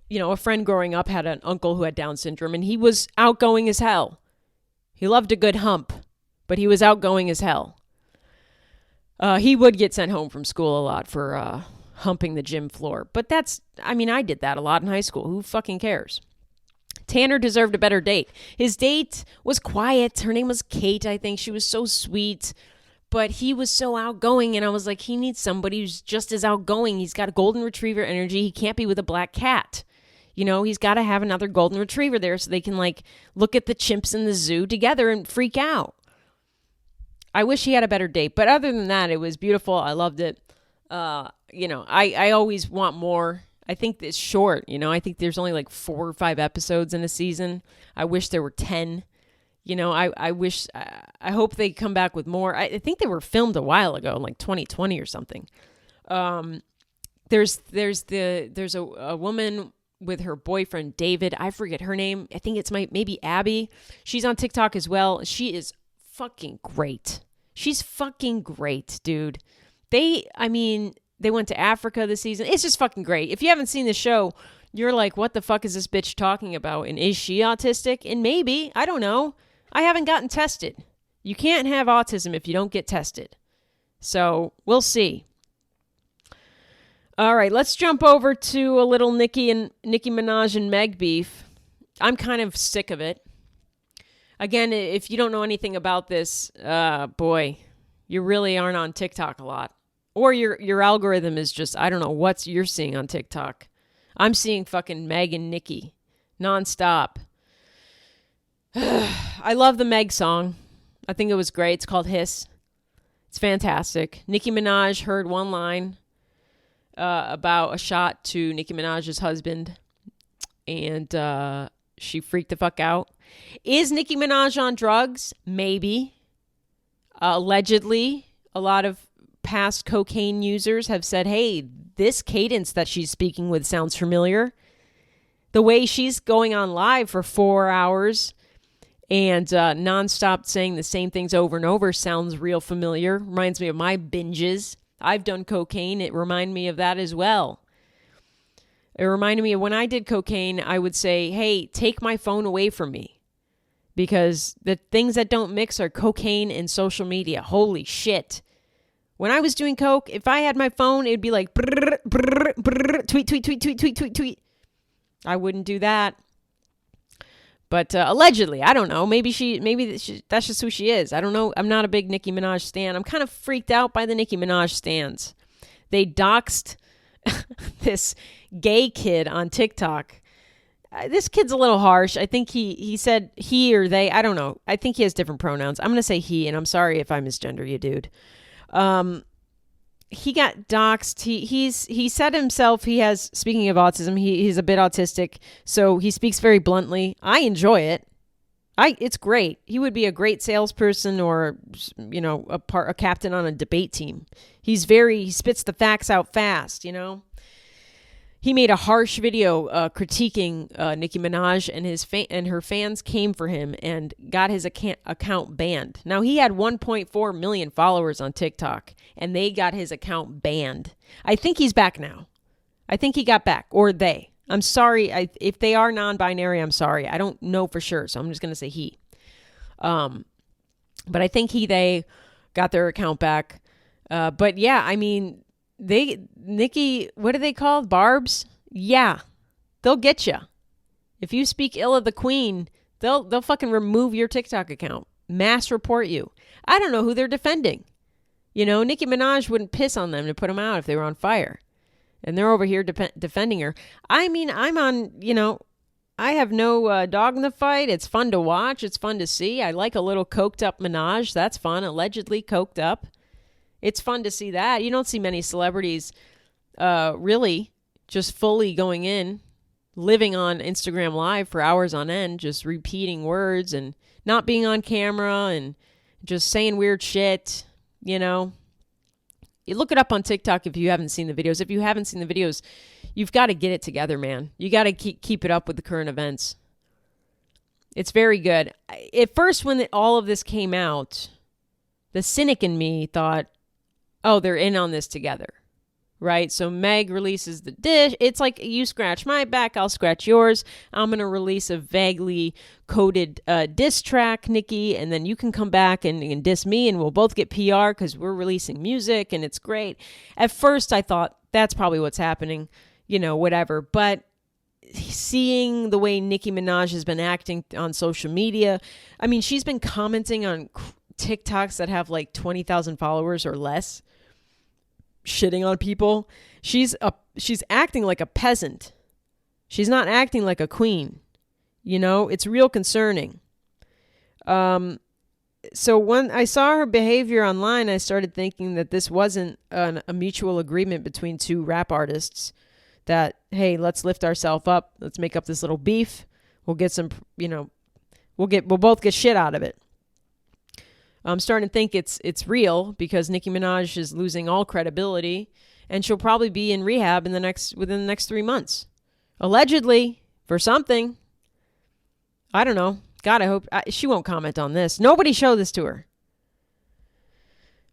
A friend growing up had an uncle who had Down syndrome, and he was outgoing as hell. He loved a good hump, but he was outgoing as hell. He would get sent home from school a lot for humping the gym floor, but I did that a lot in high school. Who fucking cares? Tanner deserved a better date. His date was quiet. Her name was Kate, I think. She was so sweet, but he was so outgoing, and I was like, he needs somebody who's just as outgoing. He's got a golden retriever energy. He can't be with a black cat. You know, he's got to have another golden retriever there so they can like look at the chimps in the zoo together and freak out. I wish he had a better date, but other than that, it was beautiful. I loved it. You know, I always want more. I think it's short, you know. I think there's only like 4 or 5 episodes in a season. I wish there were 10. You know, I hope they come back with more. I think they were filmed a while ago, like 2020 or something. There's a woman with her boyfriend, David. I forget her name. I think it's maybe Abby. She's on TikTok as well. She is fucking great. She's fucking great, dude. They went to Africa this season. It's just fucking great. If you haven't seen the show, you're like, what the fuck is this bitch talking about? And is she autistic? And maybe, I don't know. I haven't gotten tested. You can't have autism if you don't get tested. So we'll see. All right, let's jump over to a little Nicki Minaj and Meg beef. I'm kind of sick of it. Again, if you don't know anything about this, boy, you really aren't on TikTok a lot. Or your algorithm is just, I don't know what you're seeing on TikTok. I'm seeing fucking Meg and Nicki nonstop. I love the Meg song. I think it was great. It's called Hiss. It's fantastic. Nicki Minaj heard one line about a shot to Nicki Minaj's husband, and she freaked the fuck out. Is Nicki Minaj on drugs? Maybe. Allegedly, a lot of past cocaine users have said, hey, this cadence that she's speaking with sounds familiar. The way she's going on live for 4 hours and nonstop saying the same things over and over sounds real familiar. Reminds me of my binges. I've done cocaine. It reminded me of that as well. It reminded me of when I did cocaine, I would say, hey, take my phone away from me. Because the things that don't mix are cocaine and social media. Holy shit. When I was doing coke, if I had my phone, it'd be like brrr, brrr, brrr, tweet, tweet, tweet, tweet, tweet, tweet, tweet. I wouldn't do that. But allegedly, I don't know. Maybe that's just who she is. I don't know. I'm not a big Nicki Minaj stan. I'm kind of freaked out by the Nicki Minaj stans. They doxed this gay kid on TikTok. This kid's a little harsh. I think he said he or they. I don't know. I think he has different pronouns. I'm going to say he, and I'm sorry if I misgender you, dude. He got doxxed. He said himself he has, speaking of autism, he's a bit autistic, so he speaks very bluntly. I enjoy it. It's great. He would be a great salesperson or, you know, a captain on a debate team. He spits the facts out fast, you know. He made a harsh video critiquing Nicki Minaj, and her fans came for him and got his account banned. Now, he had 1.4 million followers on TikTok, and they got his account banned. I think he's back now. I think he got back, or they. I'm sorry. If they are non-binary, I'm sorry. I don't know for sure, so I'm just going to say he. But I think they got their account back. But yeah, I mean... Nicki, what are they called? Barbs? Yeah. They'll get you. If you speak ill of the queen, they'll fucking remove your TikTok account. Mass report you. I don't know who they're defending. You know, Nicki Minaj wouldn't piss on them to put them out if they were on fire. And they're over here defending her. I mean, I'm on, you know, I have no dog in the fight. It's fun to watch. It's fun to see. I like a little coked up Minaj. That's fun. Allegedly coked up. It's fun to see that. You don't see many celebrities really just fully going in, living on Instagram Live for hours on end, just repeating words and not being on camera and just saying weird shit, you know. You look it up on TikTok if you haven't seen the videos. If you haven't seen the videos, you've got to get it together, man. You got to keep it up with the current events. It's very good. At first, when all of this came out, the cynic in me thought, oh, they're in on this together, right? So Meg releases the dish. It's like, you scratch my back, I'll scratch yours. I'm going to release a vaguely coded diss track, Nicki, and then you can come back and diss me, and we'll both get PR because we're releasing music, and it's great. At first, I thought, that's probably what's happening, you know, whatever. But seeing the way Nicki Minaj has been acting on social media, I mean, she's been commenting on TikToks that have like 20,000 followers or less, shitting on people. She's acting like a peasant. She's not acting like a queen. You know, it's real concerning. So when I saw her behavior online, I started thinking that this wasn't a mutual agreement between two rap artists that, hey, let's lift ourselves up. Let's make up this little beef. We'll get some, we'll both get shit out of it. I'm starting to think it's real because Nicki Minaj is losing all credibility and she'll probably be in rehab within the next 3 months. Allegedly for something. I don't know. God, I hope she won't comment on this. Nobody show this to her.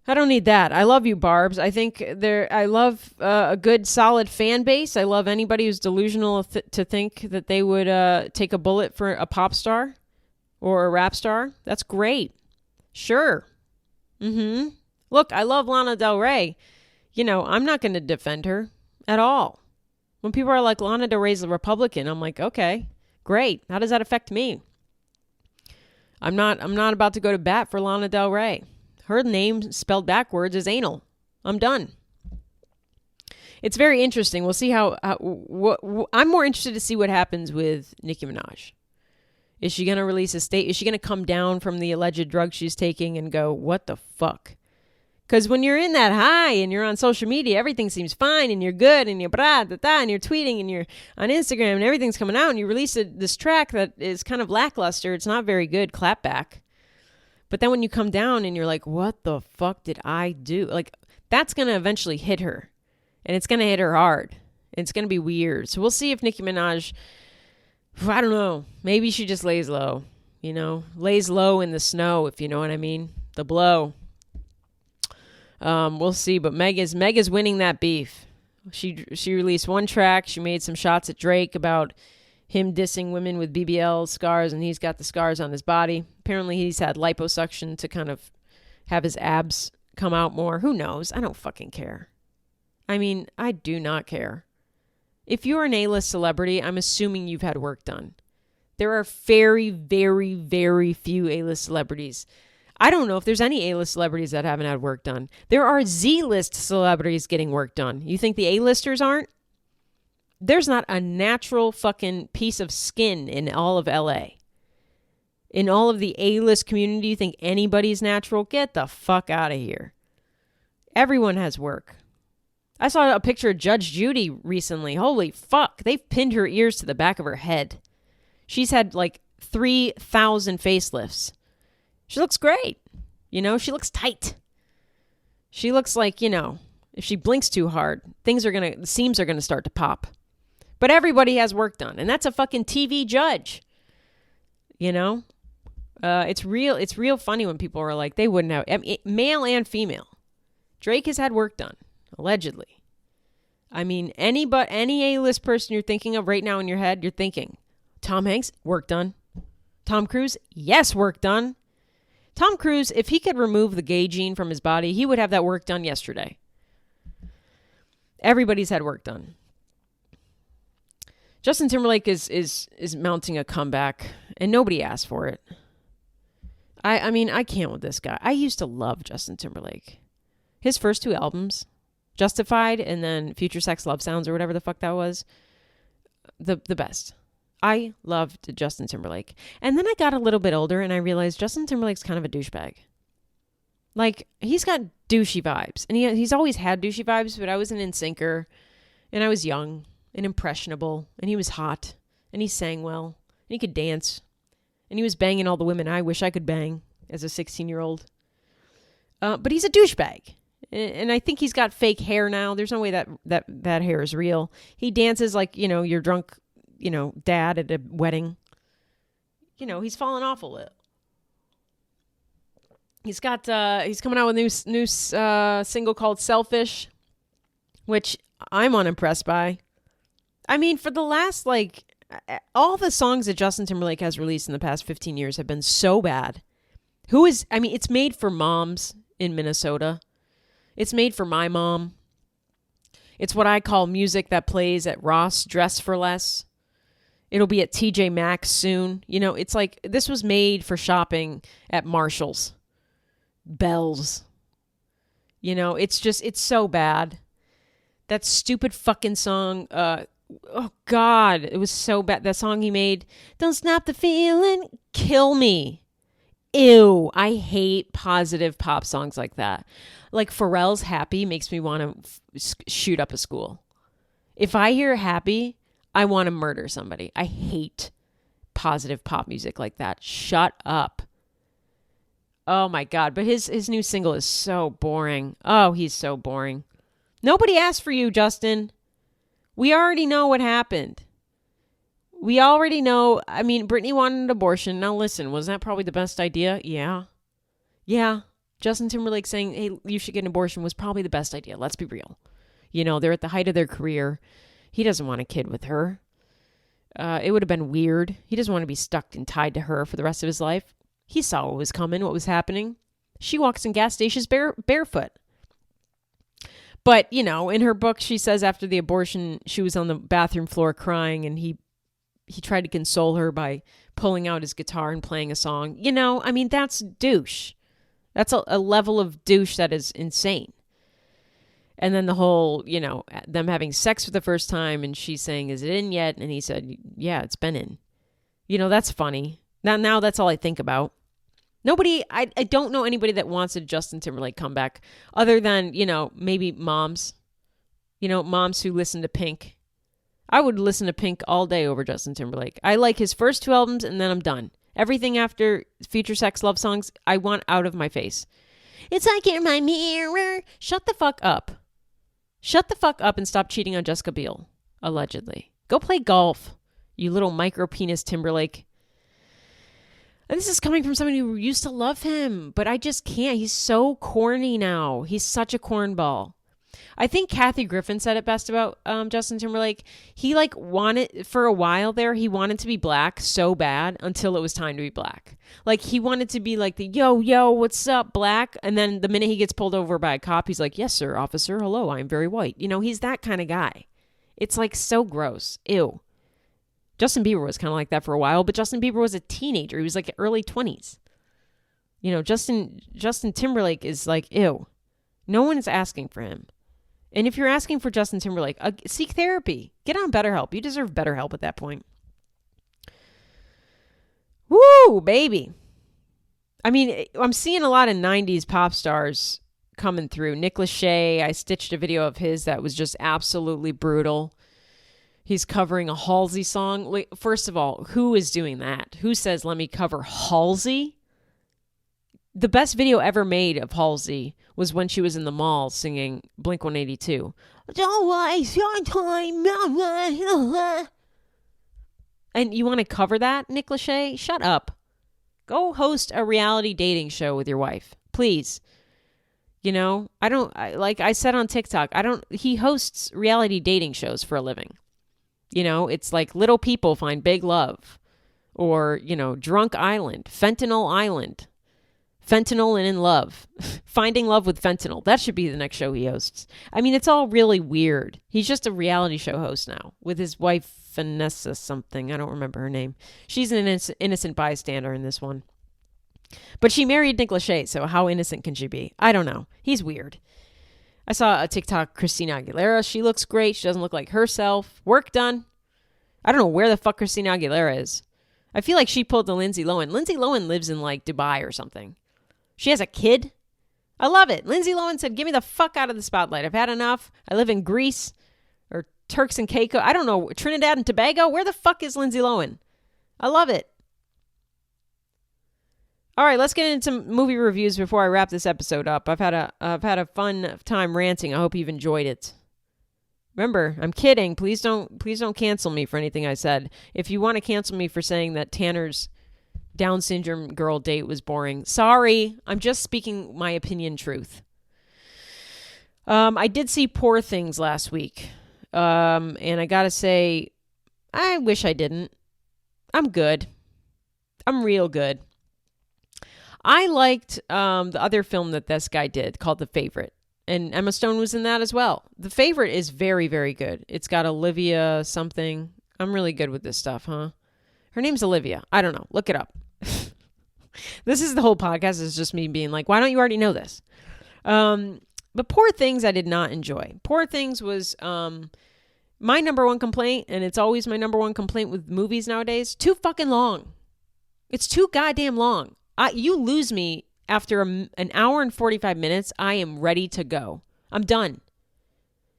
I don't need that. I love you, Barbs. I think I love a good, solid fan base. I love anybody who's delusional to think that they would take a bullet for a pop star or a rap star. That's great. Sure. Look, I love Lana Del Rey. I'm not going to defend her at all. When people are like, Lana Del Rey's a Republican, I'm like, okay, great. How does that affect me? I'm not about to go to bat for Lana Del Rey. Her name spelled backwards is anal. I'm done. It's very interesting. We'll see I'm more interested to see what happens with Nicki Minaj. Is she going to release a statement? Is she going to come down from the alleged drugs she's taking and go, what the fuck? Because when you're in that high and you're on social media, everything seems fine and you're good and you're and you're tweeting and you're on Instagram and everything's coming out and you release this track that is kind of lackluster. It's not very good. Clap back. But then when you come down and you're like, what the fuck did I do? Like, that's going to eventually hit her. And it's going to hit her hard. It's going to be weird. So we'll see if Nicki Minaj, I don't know. Maybe she just lays low. Lays low in the snow, if you know what I mean. The blow. We'll see, but Meg is winning that beef. She released one track. She made some shots at Drake about him dissing women with BBL scars, and he's got the scars on his body. Apparently, he's had liposuction to kind of have his abs come out more. Who knows? I don't fucking care. I mean, I do not care. If you're an A-list celebrity, I'm assuming you've had work done. There are very, very, very few A-list celebrities. I don't know if there's any A-list celebrities that haven't had work done. There are Z-list celebrities getting work done. You think the A-listers aren't? There's not a natural fucking piece of skin in all of LA. In all of the A-list community, you think anybody's natural? Get the fuck out of here. Everyone has work. I saw a picture of Judge Judy recently. Holy fuck. They've pinned her ears to the back of her head. She's had like 3,000 facelifts. She looks great. She looks tight. She looks like, if she blinks too hard, the seams are going to start to pop. But everybody has work done. And that's a fucking TV judge. It's real funny when people are like, they wouldn't have, male and female. Drake has had work done, allegedly. I mean, any A-list person you're thinking of right now in your head, you're thinking, Tom Hanks, work done. Tom Cruise, yes, work done. Tom Cruise, if he could remove the gay gene from his body, he would have that work done yesterday. Everybody's had work done. Justin Timberlake is mounting a comeback, and nobody asked for it. I mean, I can't with this guy. I used to love Justin Timberlake. His first 2 albums, Justified and then Future Sex Love Sounds or whatever the fuck that was, the best. I loved Justin Timberlake. And then I got a little bit older and I realized Justin Timberlake's kind of a douchebag. Like, he's got douchey vibes. And he's always had douchey vibes, but I was an NSYNCer and I was young and impressionable and he was hot and he sang well and he could dance and he was banging all the women I wish I could bang as a 16-year-old. But he's a douchebag. And I think he's got fake hair now. There's no way that hair is real. He dances like, you're drunk, dad at a wedding. He's fallen off a little. He's coming out with a new single called Selfish, which I'm unimpressed by. I mean, for the last, all the songs that Justin Timberlake has released in the past 15 years have been so bad. It's made for moms in Minnesota. It's made for my mom. It's what I call music that plays at Ross Dress for Less. It'll be at TJ Maxx soon. It's like this was made for shopping at Marshall's. Bells. It's so bad. That stupid fucking song, Oh God, it was so bad. That song he made, "Don't Stop the Feeling," kill me. Ew, I hate positive pop songs like that. Like Pharrell's "Happy" makes me want to shoot up a school. If I hear "Happy," I want to murder somebody. I hate positive pop music like that. Shut up. Oh my God, but his new single is so boring. Oh, he's so boring. Nobody asked for you, Justin. We already know what happened. We already know. I mean, Britney wanted an abortion. Now listen, was that probably the best idea? Yeah. Yeah. Justin Timberlake saying, hey, you should get an abortion was probably the best idea. Let's be real. You know, they're at the height of their career. He doesn't want a kid with her. It would have been weird. He doesn't want to be stuck and tied to her for the rest of his life. He saw what was coming, what was happening. She walks in gas stations barefoot. But, you know, in her book, she says after the abortion, she was on the bathroom floor crying, and he tried to console her by pulling out his guitar and playing a song. You know, I mean, that's douche. That's a level of douche that is insane. And then the whole, you know, them having sex for the first time, and she's saying, is it in yet? And he said, yeah, it's been in. You know, that's funny. Now that's all I think about. I don't know anybody that wants a Justin Timberlake comeback other than, you know, maybe moms. You know, moms who listen to Pink. I would listen to Pink all day over Justin Timberlake. I like his first 2 albums and then I'm done. Everything after Future Sex Love Songs, I want out of my face. It's like in my mirror. Shut the fuck up. Shut the fuck up and stop cheating on Jessica Biel, allegedly. Go play golf, you little micro penis Timberlake. And this is coming from somebody who used to love him, but I just can't. He's so corny now. He's such a cornball. I think Kathy Griffin said it best about Justin Timberlake. He wanted, for a while there, he wanted to be black so bad until it was time to be black. Like he wanted to be like the yo, what's up, black? And then the minute he gets pulled over by a cop, he's like, yes, sir, officer. Hello, I'm very white. You know, he's that kind of guy. It's like so gross. Ew. Justin Bieber was kind of like that for a while, but Justin Bieber was a teenager. He was like early 20s. You know, Justin Timberlake is like, ew. No one is asking for him. And if you're asking for Justin Timberlake, seek therapy. Get on BetterHelp. You deserve BetterHelp at that point. Woo, baby. I mean, I'm seeing a lot of 90s pop stars coming through. Nick Lachey, I stitched a video of his that was just absolutely brutal. He's covering a Halsey song. First of all, who is doing that? Who says, let me cover Halsey? The best video ever made of Halsey was when she was in the mall singing Blink-182. Don't waste your time. And you want to cover that, Nick Lachey? Shut up. Go host a reality dating show with your wife. Please. You know, like I said on TikTok, he hosts reality dating shows for a living. You know, it's like Little People Find Big Love, or, you know, Drunk Island, Fentanyl Island, Fentanyl and in Love, Finding Love with Fentanyl. That should be the next show he hosts. I mean, it's all really weird. He's just a reality show host now with his wife, Vanessa something. I don't remember her name. She's an innocent bystander in this one. But she married Nick Lachey, so how innocent can she be? I don't know. He's weird. I saw a TikTok, Christina Aguilera. She looks great. She doesn't look like herself. Work done. I don't know where the fuck Christina Aguilera is. I feel like she pulled the Lindsay Lohan. Lindsay Lohan lives in like Dubai or something. She has a kid. I love it. Lindsay Lohan said, get me the fuck out of the spotlight. I've had enough. I live in Greece or Turks and Caicos. I don't know. Trinidad and Tobago. Where the fuck is Lindsay Lohan? I love it. All right, let's get into movie reviews before I wrap this episode up. I've had a fun time ranting. I hope you've enjoyed it. Remember, I'm kidding. Please don't cancel me for anything I said. If you want to cancel me for saying that Tanner's Down syndrome girl date was boring, sorry. I'm just speaking my opinion truth. I did see Poor Things last week. And I gotta say, I wish I didn't. I'm good. I'm real good. I liked the other film that this guy did called The Favorite. And Emma Stone was in that as well. The Favorite is very, very good. It's got Olivia something. I'm really good with this stuff, huh? Her name's Olivia. I don't know. Look it up. This is the whole podcast. Is just me being like, why don't you already know this? But Poor Things I did not enjoy. Poor Things was My number one complaint, and it's always my number one complaint with movies nowadays, too fucking long. It's too goddamn long. You lose me after an hour and 45 minutes. I am ready to go. I'm done.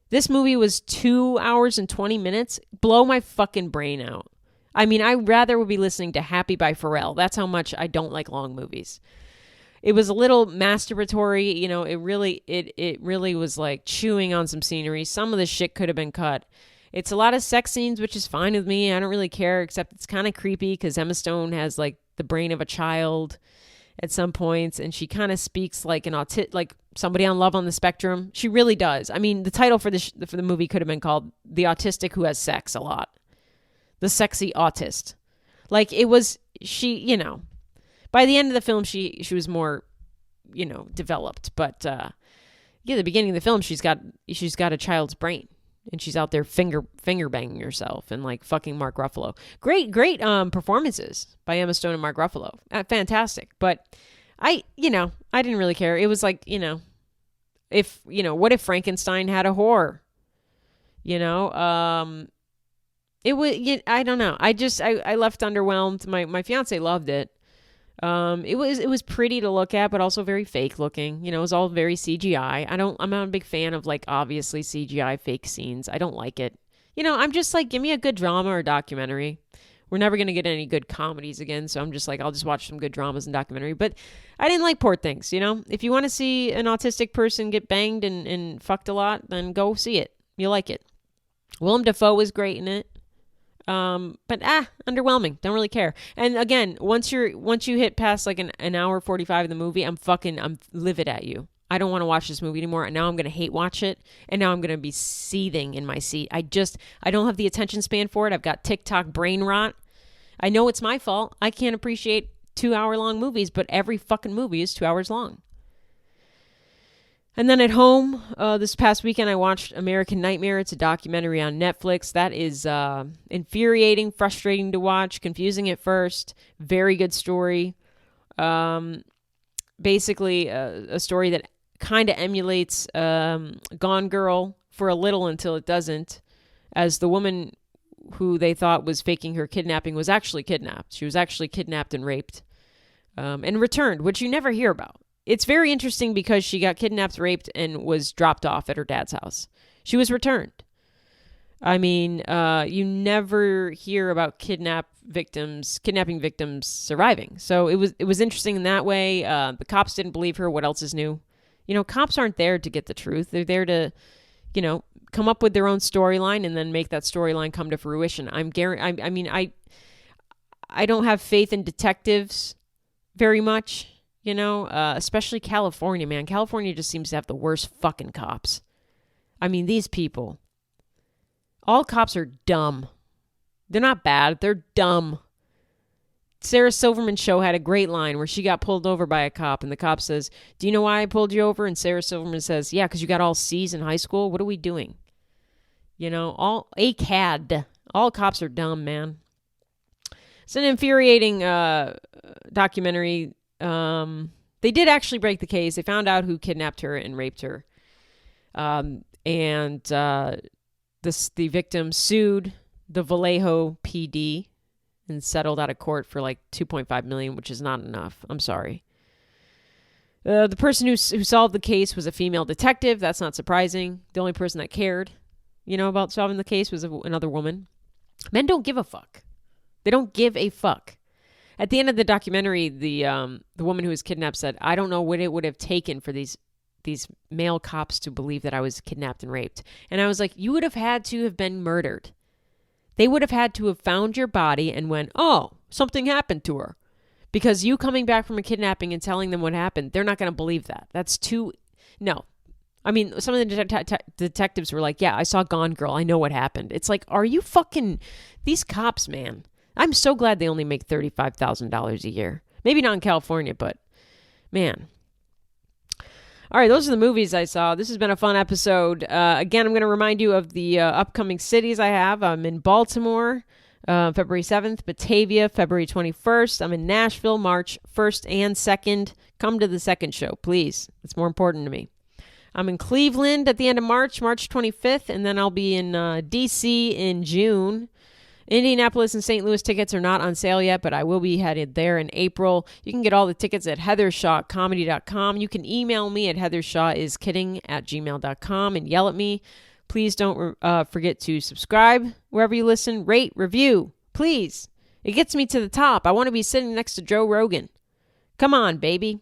This movie was 2 hours and 20 minutes. Blow my fucking brain out. I mean, I rather would be listening to Happy by Pharrell. That's how much I don't like long movies. It was a little masturbatory, you know, it really was like chewing on some scenery. Some of the shit could have been cut. It's a lot of sex scenes, which is fine with me. I don't really care, except it's kind of creepy because Emma Stone has like the brain of a child at some points, and she kind of speaks like like somebody on Love on the Spectrum. She really does. I mean, the title for the movie could have been called "The Autistic Who Has Sex a Lot," the sexy autist. Like it was she, you know. By the end of the film, she was more, you know, developed. But yeah, the beginning of the film, she's got a child's brain, and she's out there finger banging herself and like fucking Mark Ruffalo. Great performances by Emma Stone and Mark Ruffalo. Fantastic. But I didn't really care. It was like, what if Frankenstein had a whore? It was. I don't know. I left underwhelmed. My fiance loved it. It was pretty to look at, but also very fake looking. It was all very CGI. I'm not a big fan of like obviously CGI fake scenes. I don't like it. I'm just like, give me a good drama or documentary. We're never going to get any good comedies again. So I'm just like, I'll just watch some good dramas and documentary. But I didn't like poor things. If you want to see an autistic person get banged and fucked a lot, then go see it. You'll like it. Willem Dafoe was great in it. But underwhelming. Don't really care. And again, once you hit past like an hour 45 of the movie, I'm livid at you. I don't want to watch this movie anymore. And now I'm going to hate watch it. And now I'm going to be seething in my seat. I don't have the attention span for it. I've got TikTok brain rot. I know it's my fault. I can't appreciate 2-hour-long movies, but every fucking movie is 2 hours long. And then at home, this past weekend, I watched American Nightmare. It's a documentary on Netflix. That is infuriating, frustrating to watch, confusing at first. Very good story. Basically, a story that kind of emulates Gone Girl for a little until it doesn't, as the woman who they thought was faking her kidnapping was actually kidnapped. She was actually kidnapped and raped and returned, which you never hear about. It's very interesting because she got kidnapped, raped, and was dropped off at her dad's house. She was returned. I mean, you never hear about kidnapping victims surviving. So it was interesting in that way. The cops didn't believe her. What else is new? Cops aren't there to get the truth. They're there to, come up with their own storyline and then make that storyline come to fruition. I don't have faith in detectives very much. Especially California, man. California just seems to have the worst fucking cops. I mean, these people. All cops are dumb. They're not bad. They're dumb. Sarah Silverman's show had a great line where she got pulled over by a cop, and the cop says, "Do you know why I pulled you over?" And Sarah Silverman says, "Yeah, because you got all C's in high school. What are we doing?" All ACAD. All cops are dumb, man. It's an infuriating documentary. They did actually break the case. They found out who kidnapped her and raped her. The victim sued the Vallejo PD and settled out of court for like $2.5 million, which is not enough. I'm sorry. The person who solved the case was a female detective. That's not surprising. The only person that cared, about solving the case was another woman. Men don't give a fuck. They don't give a fuck. At the end of the documentary, the woman who was kidnapped said, "I don't know what it would have taken for these male cops to believe that I was kidnapped and raped." And I was like, you would have had to have been murdered. They would have had to have found your body and went, "Oh, something happened to her." Because you coming back from a kidnapping and telling them what happened, they're not going to believe that. That's too... No. I mean, some of the detectives were like, "Yeah, I saw Gone Girl. I know what happened." It's like, are you fucking... These cops, man. I'm so glad they only make $35,000 a year. Maybe not in California, but man. All right, those are the movies I saw. This has been a fun episode. Again, I'm going to remind you of the upcoming cities I have. I'm in Baltimore, February 7th, Batavia, February 21st. I'm in Nashville, March 1st and 2nd. Come to the second show, please. It's more important to me. I'm in Cleveland at the end of March 25th, and then I'll be in DC in June. Indianapolis and St. Louis tickets are not on sale yet, but I will be headed there in April. You can get all the tickets at heathershawcomedy.com. You can email me at heathershawIsKidding@gmail.com and yell at me. Please don't forget to subscribe wherever you listen. Rate, review, please. It gets me to the top. I want to be sitting next to Joe Rogan. Come on, baby.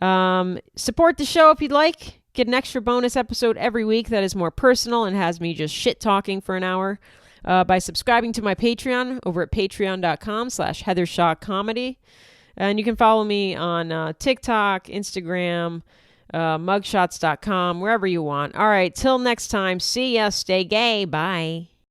Support the show if you'd like. Get an extra bonus episode every week that is more personal and has me just shit talking for an hour by subscribing to my Patreon over at patreon.com/HeatherShawComedy. And you can follow me on TikTok, Instagram, mugshots.com, wherever you want. All right, till next time. See ya. Stay gay. Bye.